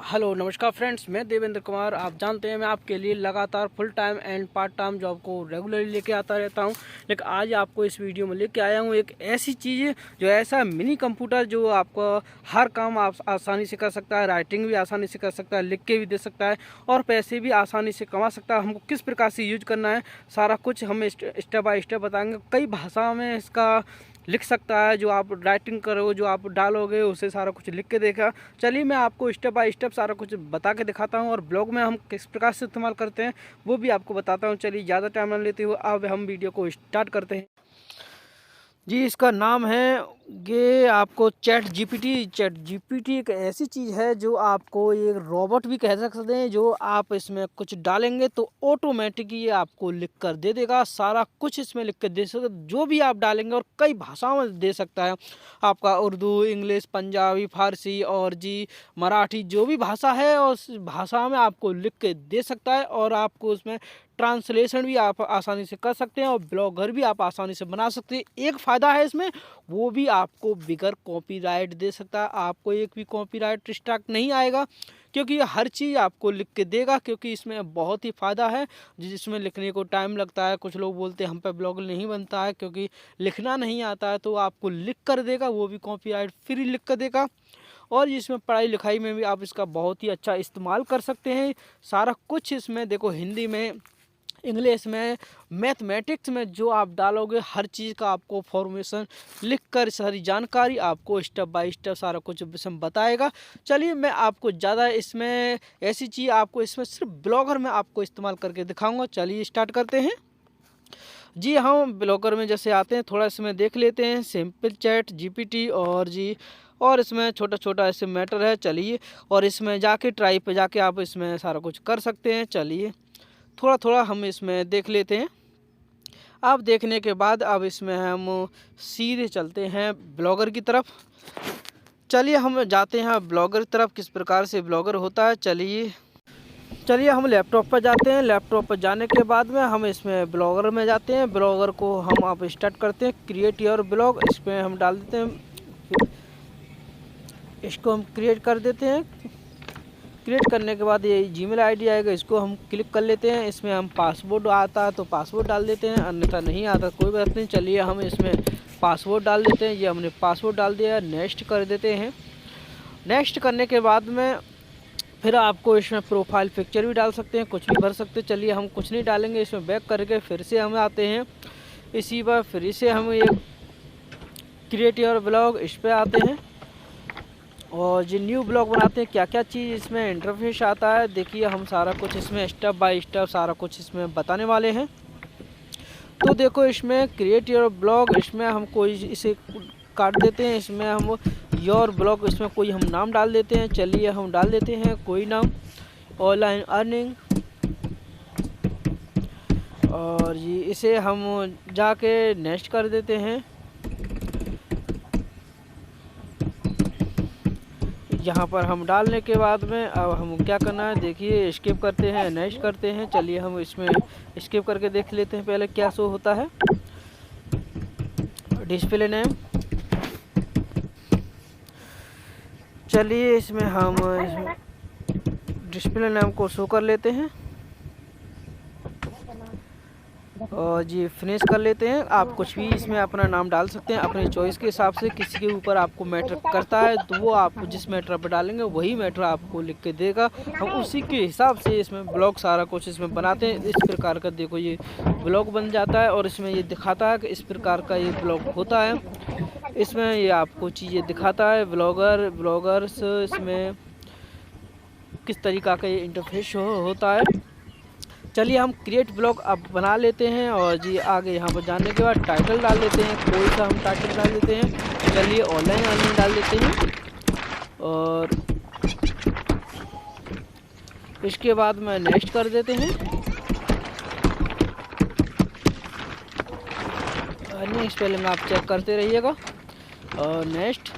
Hello नमस्कार friends, मैं देवेंद्र कुमार। आप जानते हैं मैं आपके लिए लगातार full time and part time job को रेगुलरली लेके आता रहता हूं, लेकिन आज आपको इस वीडियो में लेके आया हूं एक ऐसी चीज़ जो ऐसा मिनी कंप्यूटर जो आपको हर काम आप आसानी से कर सकता है, राइटिंग भी आसानी से कर सकता है, लिख के भी दे सकता है और पैसे भी आसानी से कमा सकता है। हमको किस प्रकार से यूज करना है सारा कुछ हम स्टेप बाय स्टेप बताएंगे। कई भाषाओं में इसका लिख सकता है, जो आप राइटिंग करो, जो आप डालोगे उसे सारा कुछ लिख के देगा। चलिए मैं आपको स्टेप बाय स्टेप सारा कुछ बता के दिखाता हूँ और ब्लॉग में हम किस प्रकार से इस्तेमाल करते हैं वो भी आपको बताता हूँ। चलिए ज़्यादा टाइम न लेते हुए अब हम वीडियो को स्टार्ट करते हैं। जी, इसका नाम है ये आपको चैट जीपीटी एक ऐसी चीज़ है जो आपको एक रोबोट भी कह सकते हैं। जो आप इसमें कुछ डालेंगे तो ऑटोमेटिक ये आपको लिख कर दे देगा, सारा कुछ इसमें लिख कर दे सकता, जो भी आप डालेंगे और कई भाषाओं में दे सकता है। आपका उर्दू, इंग्लिश, पंजाबी, फारसी और जी मराठी, जो भी भाषा है उस भाषा में आपको लिख के दे सकता है और आपको उसमें ट्रांसलेशन भी आप आसानी से कर सकते हैं और ब्लॉगर भी आप आसानी से बना सकते हैं। एक फ़ायदा है इसमें, वो भी आपको बिगर कॉपीराइट दे सकता है। आपको एक भी कॉपीराइट स्ट्राइक नहीं आएगा क्योंकि ये हर चीज़ आपको लिख के देगा। क्योंकि इसमें बहुत ही फ़ायदा है, जिसमें लिखने को टाइम लगता है। कुछ लोग बोलते हैं हम पे ब्लॉग नहीं बनता है क्योंकि लिखना नहीं आता है, तो आपको लिख कर देगा, वो भी कॉपीराइट फ्री लिख कर देगा। और इसमें पढ़ाई लिखाई में भी आप इसका बहुत ही अच्छा इस्तेमाल कर सकते हैं। सारा कुछ इसमें देखो, हिंदी में, इंग्लिश में, मैथमेटिक्स में जो आप डालोगे हर चीज़ का आपको फॉर्मेशन लिख कर सारी जानकारी आपको स्टेप बाय स्टेप सारा कुछ इसमें बताएगा। चलिए मैं आपको ज़्यादा इसमें ऐसी चीज़ आपको इसमें सिर्फ ब्लॉगर में आपको इस्तेमाल करके दिखाऊंगा। चलिए स्टार्ट करते हैं। जी हम ब्लॉगर में जैसे आते हैं, थोड़ा इसमें देख लेते हैं सिंपल चैट जीपीटी और इसमें छोटा छोटा ऐसे मैटर है। चलिए और इसमें जाके ट्राई पे जाके आप इसमें सारा कुछ कर सकते हैं। चलिए थोड़ा थोड़ा हम इसमें देख लेते हैं। अब देखने के बाद अब इसमें हम सीधे चलते हैं ब्लॉगर की तरफ। चलिए हम जाते हैं ब्लॉगर की तरफ, किस प्रकार से ब्लॉगर होता है। चलिए हम लैपटॉप पर जाते हैं। लैपटॉप पर जाने के बाद में हम इसमें ब्लॉगर में जाते हैं। ब्लॉगर को हम आप स्टार्ट करते हैं, क्रिएट योर ब्लॉग, इसमें हम डाल देते हैं। इसको हम क्रिएट कर देते हैं। क्रिएट करने के बाद ये जीमेल आईडी आएगा, इसको हम क्लिक कर लेते हैं। इसमें हम पासवर्ड आता है तो पासवर्ड डाल देते हैं, अन्यथा नहीं आता कोई बात नहीं। चलिए हम इसमें पासवर्ड डाल देते हैं। ये हमने पासवर्ड डाल दिया, नेक्स्ट कर देते हैं। नेक्स्ट करने के बाद में फिर आपको इसमें प्रोफाइल पिक्चर भी डाल सकते हैं, कुछ भी भर सकते हैं। चलिए हम कुछ नहीं डालेंगे, इसमें बैक करके फिर से हम आते हैं इसी पर, फिर से हम ये क्रिएट योर ब्लॉग इस पर आते हैं और जो न्यू ब्लॉग बनाते हैं क्या क्या चीज़ इसमें इंटरफेस आता है। देखिए हम सारा कुछ इसमें स्टेप बाय स्टेप सारा कुछ इसमें बताने वाले हैं। तो देखो इसमें क्रिएट योर ब्लॉग, इसमें हम कोई इसे काट देते हैं। इसमें हम योर ब्लॉग, इसमें कोई हम नाम डाल देते हैं। चलिए हम डाल देते हैं कोई नाम, ऑनलाइन अर्निंग, और ये इसे हम जाके नेक्स्ट कर देते हैं। यहाँ पर हम डालने के बाद में अब हम क्या करना है, देखिए स्किप करते हैं, नेक्स्ट करते हैं। चलिए हम इसमें स्किप करके देख लेते हैं पहले क्या शो होता है। डिस्प्ले नेम, चलिए इसमें हम डिस्प्ले नेम को शो कर लेते हैं और जी फिनिश कर लेते हैं। आप कुछ भी इसमें अपना नाम डाल सकते हैं अपने चॉइस के हिसाब से। किसी के ऊपर आपको मैटर करता है तो वो आप जिस मैटर पर डालेंगे वही मैटर आपको लिख के देगा। हम उसी के हिसाब से इसमें ब्लॉग सारा कुछ इसमें बनाते हैं। इस प्रकार का देखो ये ब्लॉग बन जाता है और इसमें ये दिखाता है कि इस प्रकार का ये ब्लॉग होता है। इसमें ये आपको चीज़ें दिखाता है ब्लॉगर्स इसमें किस तरीक़ा का ये इंटरफेस होता है। चलिए हम क्रिएट ब्लॉग अब बना लेते हैं और जी आगे यहाँ पर जाने के बाद टाइटल डाल देते हैं, कोई सा हम टाइटल डाल देते हैं। चलिए ऑनलाइन अर्निंग डाल देते हैं और इसके बाद में नेक्स्ट कर देते हैं। अर्निंग स्पेलिंग आप चेक करते रहिएगा और नेक्स्ट।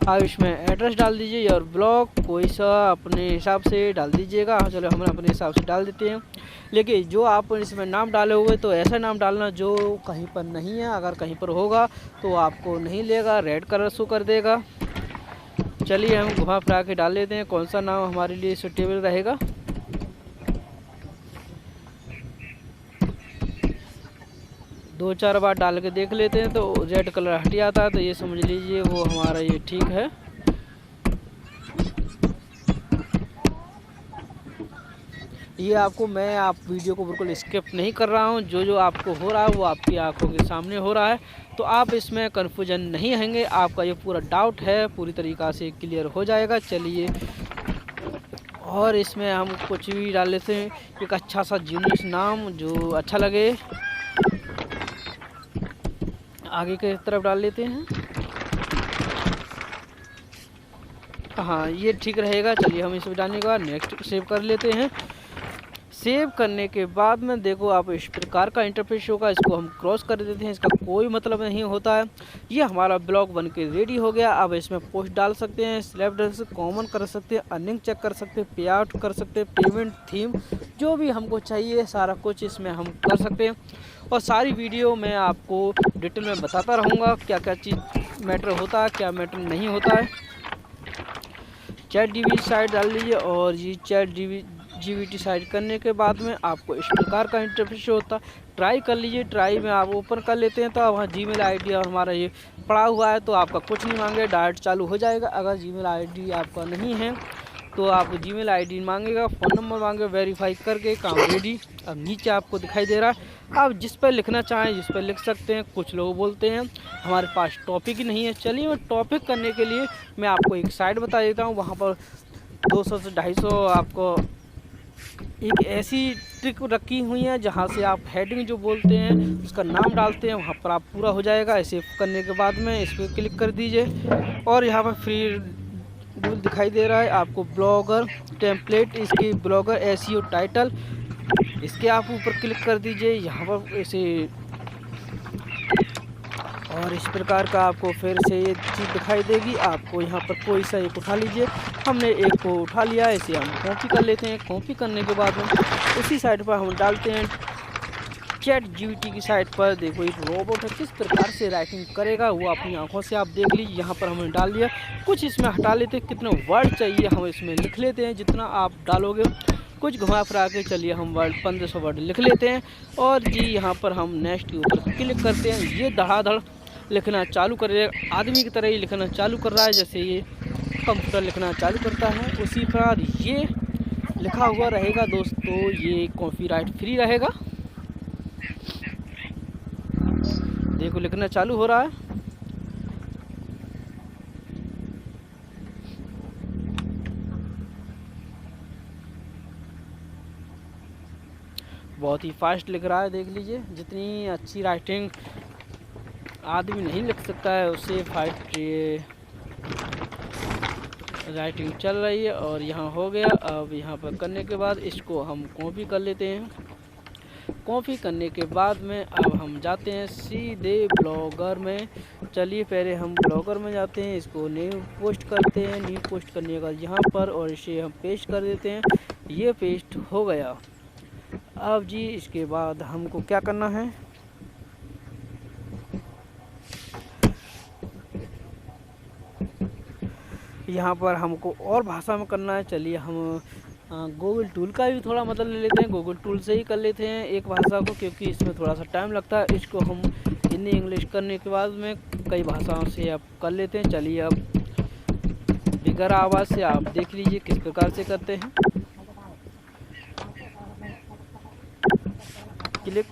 आप इसमें एड्रेस डाल दीजिए और ब्लॉग कोई सा अपने हिसाब से डाल दीजिएगा। चलो हम अपने हिसाब से डाल देते हैं। लेकिन जो आप इसमें नाम डाले हुए तो ऐसा नाम डालना जो कहीं पर नहीं है। अगर कहीं पर होगा तो आपको नहीं लेगा, रेड कलर शो कर देगा। चलिए हम घुमा फिरा के डाल लेते हैं कौन सा नाम हमारे लिए सूटेबल रहेगा। दो चार बार डाल के देख लेते हैं तो रेड कलर हट जाता है, तो ये समझ लीजिए वो हमारा ये ठीक है। ये आपको आप वीडियो को बिल्कुल स्किप नहीं कर रहा हूँ। जो जो आपको हो रहा है वो आपकी आंखों के सामने हो रहा है, तो आप इसमें कन्फ्यूजन नहीं होंगे। आपका ये पूरा डाउट है पूरी तरीक़ा से क्लियर हो जाएगा। चलिए और इसमें हम कुछ भी डाल लेते हैं, एक अच्छा सा जीनियस नाम जो अच्छा लगे आगे की तरफ डाल लेते हैं। हाँ ये ठीक रहेगा। चलिए हम इसमें डालने के बाद नेक्स्ट सेव कर लेते हैं। सेव करने के बाद में देखो आप इस प्रकार का इंटरफेस होगा। इसको हम क्रॉस कर देते हैं, इसका कोई मतलब नहीं होता है। ये हमारा ब्लॉग बन के रेडी हो गया। अब इसमें पोस्ट डाल सकते हैं, स्लैब डाल सकते, कॉमन कर सकते हैं, अर्निंग चेक कर सकते हैं, पे आउट कर सकते हैं, पेमेंट थीम जो भी हमको चाहिए सारा कुछ इसमें हम कर सकते हैं। और सारी वीडियो मैं आपको डिटेल में बताता रहूँगा क्या क्या चीज़ मैटर होता है, क्या मैटर नहीं होता है। ChatGPT साइट डाल लीजिए और ये ChatGPT साइट करने के बाद में आपको इस प्रकार का इंटरफेस होता है। ट्राई कर लीजिए। ट्राई में आप ओपन कर लेते हैं तो वहाँ Gmail ID और हमारा ये पड़ा हुआ है, तो आपका कुछ नहीं मांगे, डायरेक्ट चालू हो जाएगा। अगर Gmail ID आपका नहीं है तो आप Gmail ID मांगेगा, फ़ोन नंबर मांगे, वेरीफाई करके काम रेडी। अब नीचे आपको दिखाई दे रहा है, आप जिस पर लिखना चाहें जिस पर लिख सकते हैं। कुछ लोग बोलते हैं हमारे पास टॉपिक ही नहीं है। चलिए मैं टॉपिक करने के लिए मैं आपको एक साइट बता देता हूँ। वहाँ पर 200 से 250 आपको एक ऐसी ट्रिक रखी हुई है जहाँ से आप हेडिंग जो बोलते हैं उसका नाम डालते हैं, वहाँ पर आप पूरा हो जाएगा। ऐसे करने के बाद में इस पर क्लिक कर दीजिए और यहाँ पर फ्री डूल दिखाई दे रहा है आपको। ब्लॉगर टेम्पलेट, इसकी ब्लॉगर SEO टाइटल, इसके आप ऊपर क्लिक कर दीजिए यहाँ पर ऐसे। और इस प्रकार का आपको फिर से ये चीज़ दिखाई देगी। आपको यहाँ पर कोई सा एक उठा लीजिए। हमने एक को उठा लिया, इसे हम कॉपी कर लेते हैं। कॉपी करने के बाद में उसी साइट पर हम डालते हैं। ChatGPT की साइट पर देखो एक रोबोट है, किस प्रकार से राइटिंग करेगा वो अपनी आंखों से आप देख लीजिए। यहाँ पर हमने डाल दिया, कुछ इसमें हटा लेते हैं। कितने वर्ड चाहिए हम इसमें लिख लेते हैं, जितना आप डालोगे कुछ घुमा फिरा के। चलिए हम वर्ड 1500 वर्ड लिख लेते हैं और जी यहाँ पर हम नेक्स्ट के ऊपर क्लिक करते हैं। ये धड़ाधड़ लिखना चालू करेगा, आदमी की तरह ही लिखना चालू कर रहा है जैसे ये कंप्यूटर लिखना चालू करता है उसी प्रकार ये लिखा हुआ रहेगा दोस्तों। ये कॉपीराइट फ्री रहेगा। देखो लिखना चालू हो रहा है। बहुत ही फास्ट लिख रहा है, देख लीजिए। जितनी अच्छी राइटिंग आदमी नहीं लिख सकता है उससे फास्ट राइटिंग चल रही है। और यहाँ हो गया। अब यहाँ पर करने के बाद इसको हम कॉपी कर लेते हैं। कॉपी करने के बाद में अब हम जाते हैं सीधे ब्लॉगर में। चलिए पहले हम ब्लॉगर में जाते हैं, इसको न्यू पोस्ट करते हैं। न्यू पोस्ट करने के बाद यहाँ पर और इसे हम पेस्ट कर देते हैं। ये पेस्ट हो गया। अब जी इसके बाद हमको क्या करना है, यहाँ पर हमको और भाषा में करना है। चलिए हम गूगल टूल का भी थोड़ा मतलब ले लेते हैं। गूगल टूल से ही कर लेते हैं एक भाषा को, क्योंकि इसमें थोड़ा सा टाइम लगता है। इसको हम हिंदी इंग्लिश करने के बाद में कई भाषाओं से आप कर लेते हैं। चलिए अब बिगर आवाज़ से आप देख लीजिए किस प्रकार से करते हैं। क्लिक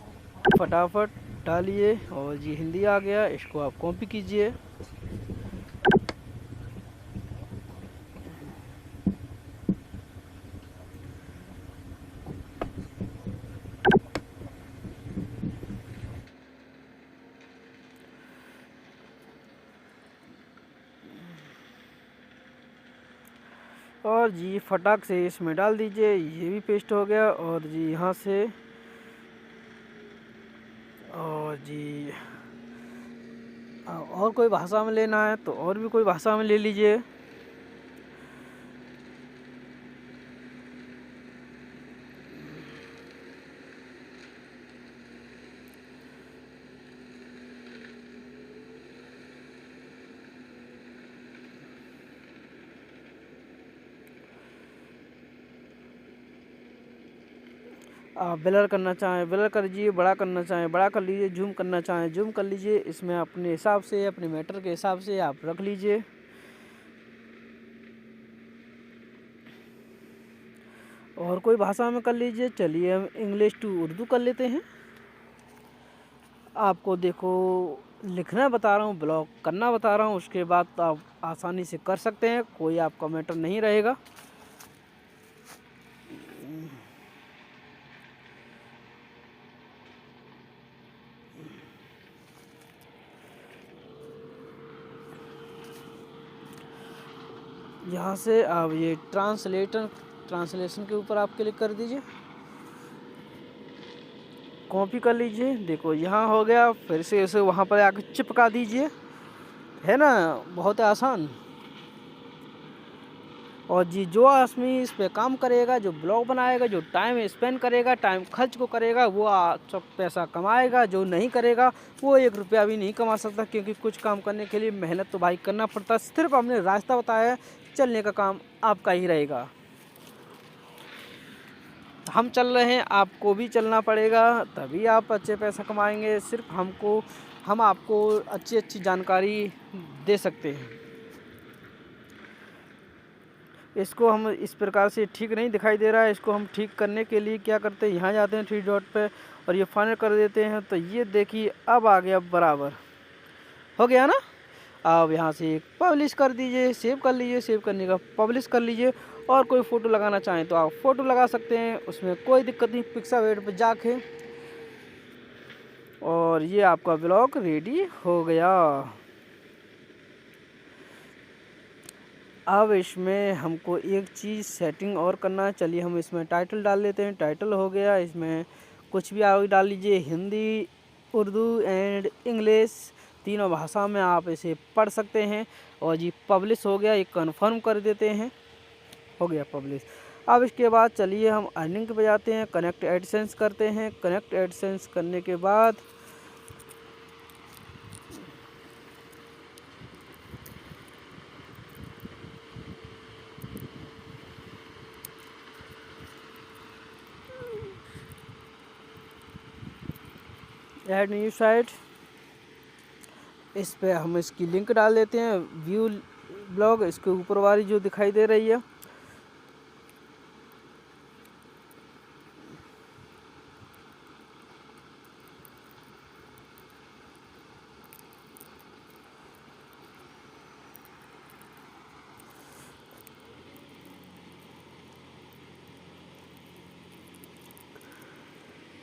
फटाफट डालिए और जी हिंदी आ गया। इसको आप कॉपी कीजिए। और जी फटाक से इसमें डाल दीजिए। ये भी पेस्ट हो गया। और जी यहाँ से और जी और कोई भाषा में लेना है तो और भी कोई भाषा में ले लीजिए। आप ब्लर करना चाहें ब्लर कर लीजिए, बड़ा करना चाहें बड़ा कर लीजिए, जूम करना चाहें जूम कर लीजिए। इसमें अपने हिसाब से, अपने मैटर के हिसाब से आप रख लीजिए। और कोई भाषा में कर लीजिए। चलिए हम इंग्लिश टू उर्दू कर लेते हैं। आपको देखो लिखना बता रहा हूँ, ब्लॉक करना बता रहा हूँ, उसके बाद तो आप आसानी से कर सकते हैं, कोई आपका मैटर नहीं रहेगा। यहाँ से आप ये ट्रांसलेशन के ऊपर आप क्लिक कर दीजिए, कॉपी कर लीजिए। देखो यहाँ हो गया, फिर से इसे वहाँ पर आकर चिपका दीजिए, है ना, बहुत आसान। और जी जो आदमी इस पे काम करेगा, जो ब्लॉग बनाएगा, जो टाइम स्पेंड करेगा, टाइम खर्च को करेगा, वो सब पैसा कमाएगा। जो नहीं करेगा वो 1 रुपया भी नहीं कमा सकता, क्योंकि कुछ काम करने के लिए मेहनत तो भाई करना पड़ता है। सिर्फ हमने रास्ता बताया है, चलने का काम आपका ही रहेगा। हम चल रहे हैं, आपको भी चलना पड़ेगा, तभी आप अच्छे पैसा कमाएंगे। सिर्फ हम आपको अच्छी जानकारी दे सकते हैं। इसको हम इस प्रकार से ठीक नहीं दिखाई दे रहा है। इसको हम ठीक करने के लिए क्या करते हैं, यहाँ जाते हैं 3 डॉट पे और ये फाइनल कर देते हैं। तो ये देखिए अब आ गया, बराबर हो गया ना। अब यहाँ से पब्लिश कर दीजिए, सेव कर लीजिए, सेव करने का पब्लिश कर लीजिए। और कोई फ़ोटो लगाना चाहें तो आप फ़ोटो लगा सकते हैं, उसमें कोई दिक्कत नहीं। पिक्सावेट पर जाके और ये आपका ब्लॉग रेडी हो गया। अब इसमें हमको एक चीज़ सेटिंग और करना है। चलिए हम इसमें टाइटल डाल लेते हैं। टाइटल हो गया, इसमें कुछ भी आप डाल लीजिए, हिंदी, उर्दू एंड इंग्लिश, तीनों भाषा में आप इसे पढ़ सकते हैं। और जी पब्लिश हो गया, ये कन्फर्म कर देते हैं, हो गया पब्लिश। अब इसके बाद चलिए हम अर्निंग पे जाते हैं, कनेक्ट एडसेंस करते हैं। कनेक्ट एडसेंस करने के बाद ऐड न्यू साइट, इस पे हम इसकी लिंक डाल देते हैं। व्यू ब्लॉग, इसके ऊपर वाली जो दिखाई दे रही है,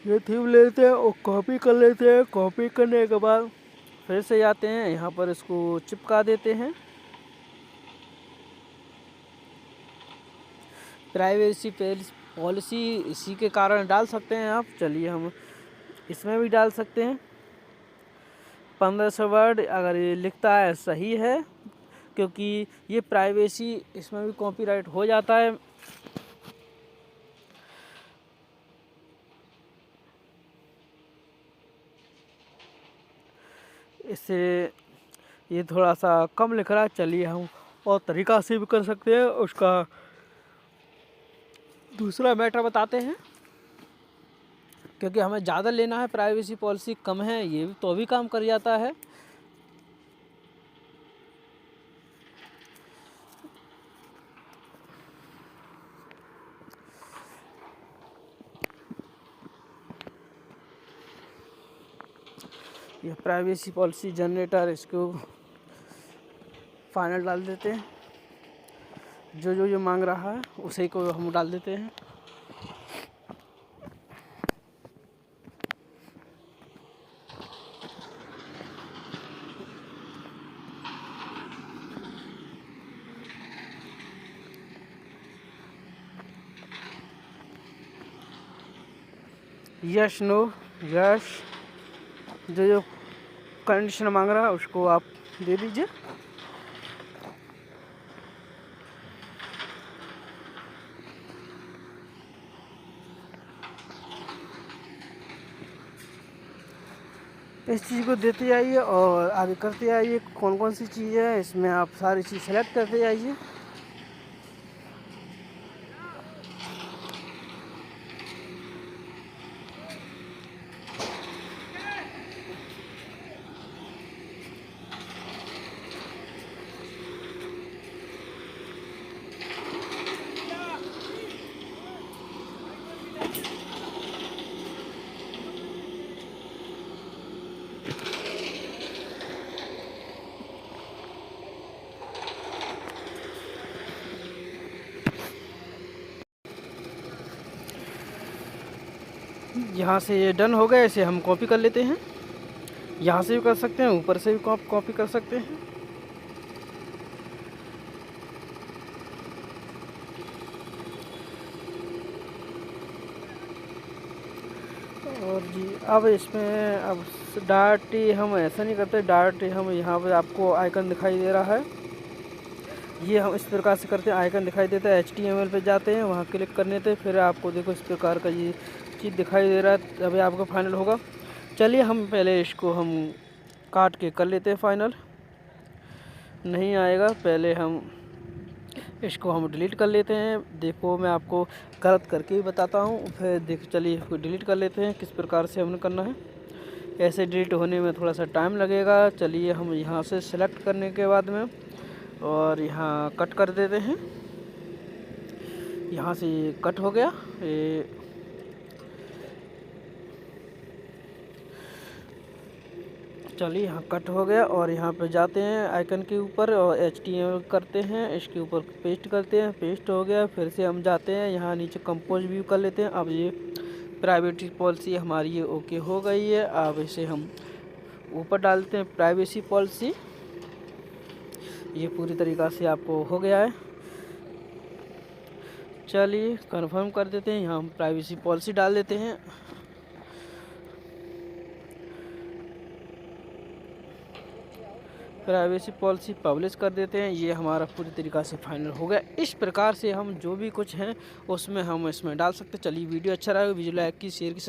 ये थीम लेते हैं और कॉपी कर लेते हैं। कॉपी करने के बाद फिर से जाते हैं यहाँ पर, इसको चिपका देते हैं। प्राइवेसी पॉलिसी इसी के कारण डाल सकते हैं आप। चलिए हम इसमें भी डाल सकते हैं 1500 वर्ड, अगर ये लिखता है सही है, क्योंकि ये प्राइवेसी, इसमें भी कॉपीराइट हो जाता है। इससे ये थोड़ा सा कम लिख रहा है। चलिए हम और तरीका से भी कर सकते हैं। उसका दूसरा मैटर बताते हैं, क्योंकि हमें ज़्यादा लेना है, प्राइवेसी पॉलिसी कम है, ये भी तो भी काम कर जाता है। यह प्राइवेसी पॉलिसी जनरेटर, इसको फाइनल डाल देते हैं। जो मांग रहा है उसी को हम डाल देते हैं। यस नो, यस, जो कंडीशन मांग रहा है उसको आप दे दीजिए। इस चीज़ को देते जाइए और आगे करते जाइए। कौन कौन सी चीज़ है इसमें आप सारी चीज़ सेलेक्ट करते जाइए। यहाँ से ये डन हो गया, इसे हम कॉपी कर लेते हैं। यहाँ से भी कर सकते हैं, ऊपर से भी कॉपी कर सकते हैं। और जी अब इसमें अब डायरेक्ट हम ऐसा नहीं करते, डायरेक्ट हम यहाँ पे आपको आइकन दिखाई दे रहा है, ये हम इस प्रकार से करते हैं। आइकन दिखाई देता है, HTML पे जाते हैं, वहाँ क्लिक करने से फिर आपको देखो इस प्रकार का ये चीज़ दिखाई दे रहा है। अभी आपका फाइनल होगा। चलिए हम पहले इसको हम काट के कर लेते हैं फाइनल। नहीं आएगा, पहले हम इसको हम डिलीट कर लेते हैं। देखो मैं आपको गलत करके ही बताता हूँ, फिर देख चलिए इसको डिलीट कर लेते हैं। किस प्रकार से हमने करना है, ऐसे डिलीट होने में थोड़ा सा टाइम लगेगा। चलिए हम यहाँ से सेलेक्ट करने के बाद में और यहाँ कट कर देते हैं। यहाँ से ये कट हो गया, ये चलिए यहाँ कट हो गया। और यहाँ पे जाते हैं आइकन के ऊपर और HTML करते हैं, इसके ऊपर पेस्ट करते हैं। पेस्ट हो गया, फिर से हम जाते हैं यहाँ नीचे कंपोज व्यू कर लेते हैं। अब ये प्राइवेसी पॉलिसी हमारी ये ओके हो गई है। अब इसे हम ऊपर डालते हैं प्राइवेसी पॉलिसी। ये पूरी तरीक़ा से आपको हो गया है। चलिए कंफर्म कर देते हैं, यहाँ हम प्राइवेसी पॉलिसी डाल देते हैं। प्राइवेसी पॉलिसी पब्लिश कर देते हैं। ये हमारा पूरी तरीक़ा से फाइनल हो गया। इस प्रकार से हम जो भी कुछ हैं उसमें हम इसमें डाल सकते हैं। चलिए वीडियो अच्छा रहा, वीडियो लाइक की, शेयर की,